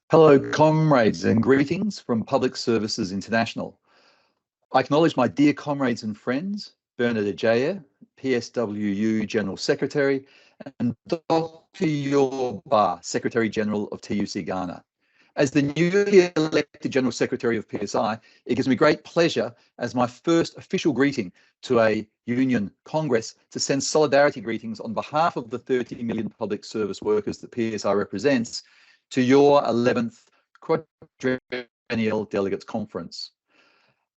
Hello, comrades, and greetings from Public Services International. I acknowledge my dear comrades and friends, Bernard Ajaya, PSWU General Secretary, and Dr. Yorba, Secretary General of TUC Ghana. As the newly elected General Secretary of PSI, it gives me great pleasure as my first official greeting to a union congress to send solidarity greetings on behalf of the 30 million public service workers that PSI represents to your 11th quadrennial delegates conference.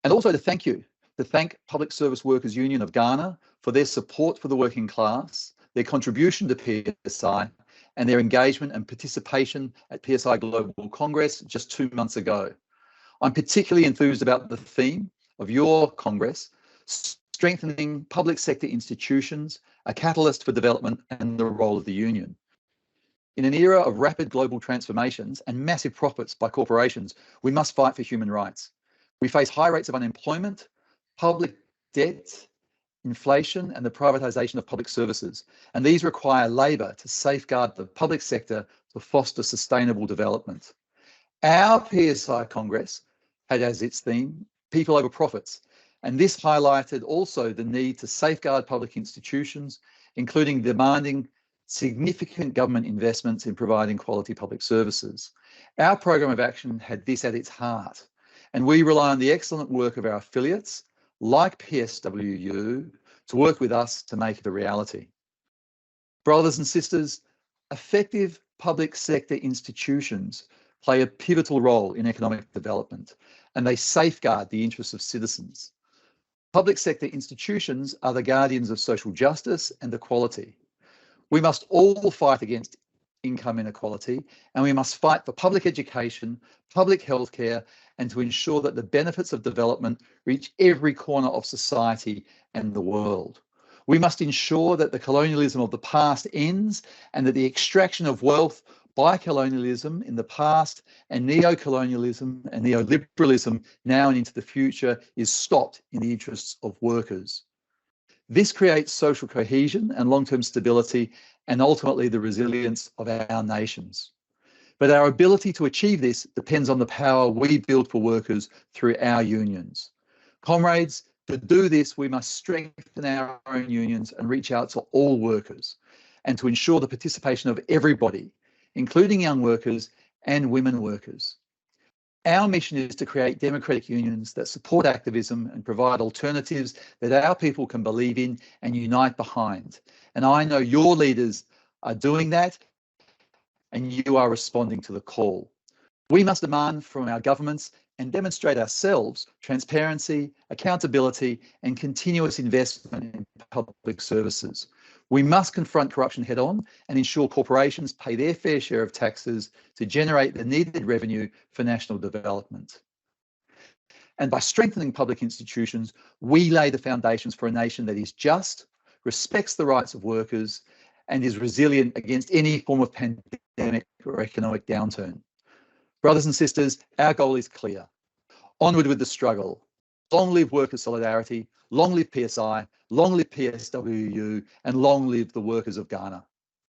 And also to thank Public Service Workers Union of Ghana for their support for the working class, their contribution to PSI, and their engagement and participation at PSI Global Congress just 2 months ago. I'm particularly enthused about the theme of your Congress, strengthening public sector institutions, a catalyst for development and the role of the union. In an era of rapid global transformations and massive profits by corporations, we must fight for human rights. We face high rates of unemployment, public debt, inflation, and the privatisation of public services. And these require labour to safeguard the public sector to foster sustainable development. Our PSI Congress had as its theme, people over profits. And this highlighted also the need to safeguard public institutions, including demanding significant government investments in providing quality public services. Our program of action had this at its heart, and we rely on the excellent work of our affiliates, like PSWU, to work with us to make it a reality. Brothers and sisters, effective public sector institutions play a pivotal role in economic development, and they safeguard the interests of citizens. Public sector institutions are the guardians of social justice and equality. We must all fight against income inequality, and we must fight for public education, public healthcare, and to ensure that the benefits of development reach every corner of society and the world. We must ensure that the colonialism of the past ends and that the extraction of wealth by colonialism in the past and neo-colonialism and neoliberalism now and into the future is stopped in the interests of workers. This creates social cohesion and long-term stability and ultimately the resilience of our nations. But our ability to achieve this depends on the power we build for workers through our unions. Comrades, to do this, we must strengthen our own unions and reach out to all workers and to ensure the participation of everybody, including young workers and women workers. Our mission is to create democratic unions that support activism and provide alternatives that our people can believe in and unite behind. And I know your leaders are doing that, and you are responding to the call. We must demand from our governments and demonstrate ourselves transparency, accountability, and continuous investment in public services. We must confront corruption head on and ensure corporations pay their fair share of taxes to generate the needed revenue for national development. And by strengthening public institutions, we lay the foundations for a nation that is just, respects the rights of workers, and is resilient against any form of pandemic or economic downturn. Brothers and sisters, our goal is clear. Onward with the struggle. Long live workers' solidarity, long live PSI, long live PSWU, and long live the workers of Ghana.